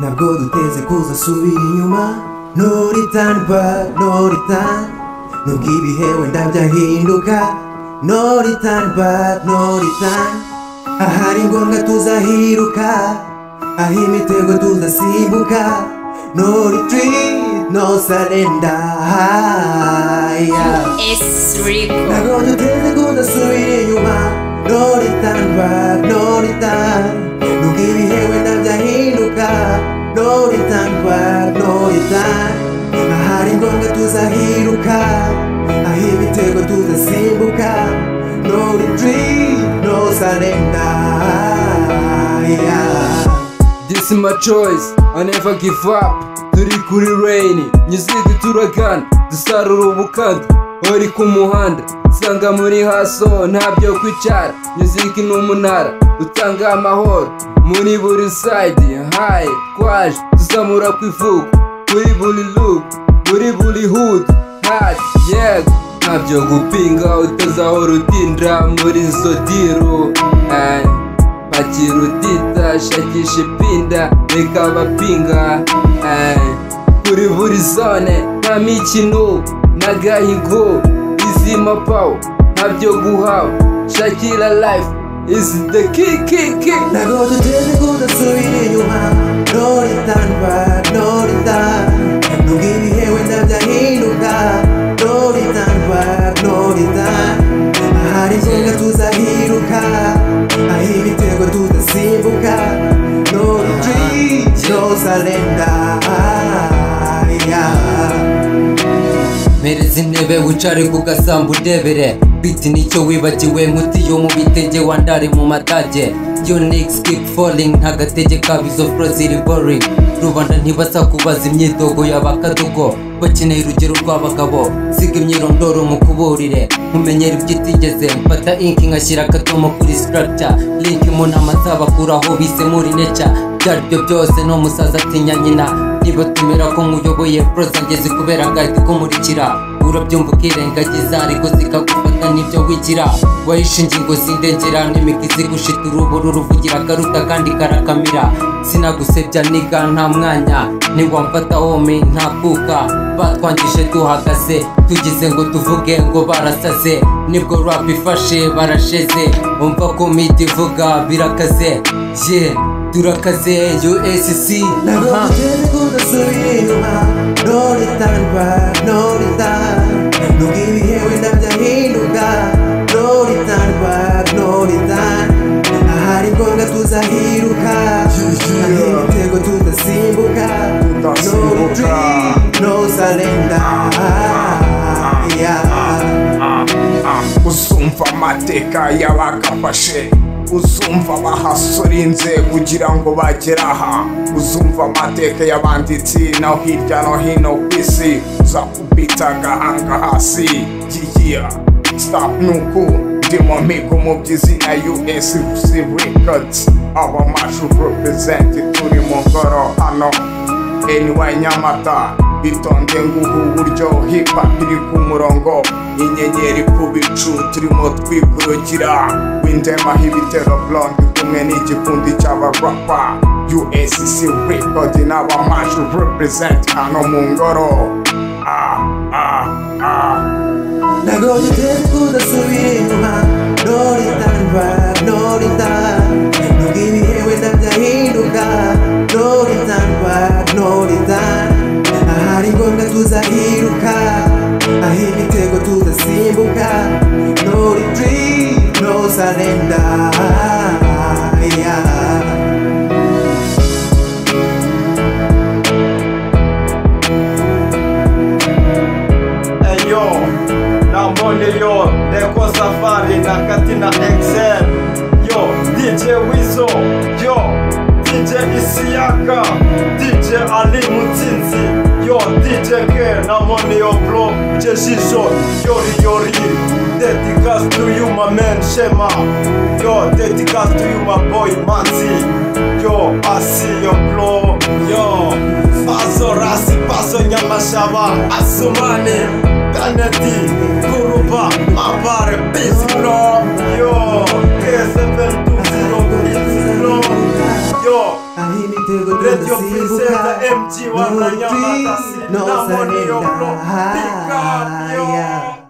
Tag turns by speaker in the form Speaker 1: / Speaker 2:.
Speaker 1: ntabwo duteze kuza subira inyuma. No return back, no return. Nubwo ibihe wenda byahinduka. No return back, no return. Ahari ngombwa tuzahiruka, aho imitego tuzasimbuka. No retreat, no surrender. Ntabwo duteze kuza subira inyuma. No return back, no return. Nubwo ibihe wenda byahinduka. No return back, no return. Ahari ngombwa tuzahiruka, aho imitego tuzasimbuka. No retreat, no surrender.
Speaker 2: This is my choice, I never give up. Turi kuri rain, music turagana, dusarura ubukanda. Uri ku muhanda, nsanga muri haso, ntabyo kwicara. Music ni umunara, utanga amahoro muri buri side. High, twaje, tuzamura ku ivuko, kuri buri look, muri buri hood. Hard, yego, ntabyo gupinga, utazahora udindra muri izo diro. Pakira udita, shakisha ipinda, reka bapinga. Kuri buri zone, nta mikino, n'agahigo, izima pawo, ntabyo guhawa. Shakira life is the key.
Speaker 1: Ntabwo duteze kudasubira inyuma. No return back, no return. Nubwo ibihe wenda byahinduka. No return back, no return. Ahari ngombwa tuzahiruka, aho imitego tuzasimbuka. No retreat, no surrender.
Speaker 3: Mereza intebe wicare ku gasambu udebere. Beat nicyo wibagiwe nkuti yo mu bitege wandare mu matage. Your next keep falling, ntagatege kabizo flow ziri boring. Rubanda ntibasakubaza imyidogo y'abakadogo, bakeneye urugero rw'abagabo. Siga imyirondoro mu kuburire, nkumenyera ibyitigeze. Mfata ink nkashyira akadomo kuri structure. Link mu nama zabakuraho bise muri nature. Byaribyo byose no musaza atinya nyina. Niba tumera ko nkuyoboye flow zanjye zikubera guide kumurikira. Urabyumva ukirengagiza ariko zikagufata nibyo wigira. Wahishe ingingo zindengera n'imigizi gushita uruburu ruvugira karuta kandi karakamira. Sinagusebya niga nta mwanya, ntiwamfata home ntakuka. Batwangije duhagaze, tugize ngo tuvuge ngo barasaze. Nibwo rap ifashe barasheze, umva ko midi ivuga birakaze. Yeah, durakaze USC.
Speaker 1: Ntabwo duteze kudasubira inyuma. No return back, no return. Nubwo ibihe wenda byahinduka. No return back, no return. Ahari ngombwa tuzahiruka, aho imitego tuzasimbuka. No retreat, no surrender.
Speaker 4: Uzumva amateka y'abagafashe, uzumva bahasorinze kugira ngo bagere aha. Uzumva amateka y'abanditsi naho hirya no hino ku isi, uzakubita agahanga hasi. Yeah, stop nuku ndimo mpiga mu by'izina USC Records. Abamashu represent turi mu ngoro hano anyway Nyamata. Bitonde nguhu uburyo hip hop iri ku murongo, inyenyeri ku bicu turimo twigurukira. Windema ibitero blonde kumwe n'igikundi cy'abarapa. USC Records n'abamashu represent hano mu ngoro.
Speaker 1: Ntabwo duteze kudasubira inyuma. No return back, no return. Nubwo ibihe wenda byahinduka. No return back, no return. Ahari ngombwa tuzahiruka, aho imitego tuzasimbuka. No retreat, no surrender.
Speaker 5: Yo, Namboni yo, Neko Safari na Katina XL. Yo, DJ Wizo. Yo, DJ Isiaka. DJ Ali Mutsinzi. Yo, DJ K, Namoni yo bro. Jeshizo, Yori. Dedicated to you my man Shema. Yo, dedicated to you my boy Manzi. Yo, I see your bro. Yo, Paso Rasi, Paso Nyamashaba. Asumani. Kennedy, Kuruba, Mapare, Busy Bro. Yo, K720 Busy Bro. Yo,
Speaker 1: igitego
Speaker 5: Radio
Speaker 1: tudasimbuka
Speaker 5: Presenter MG1 na Nyamata City na Money yo bro. Pick up yo.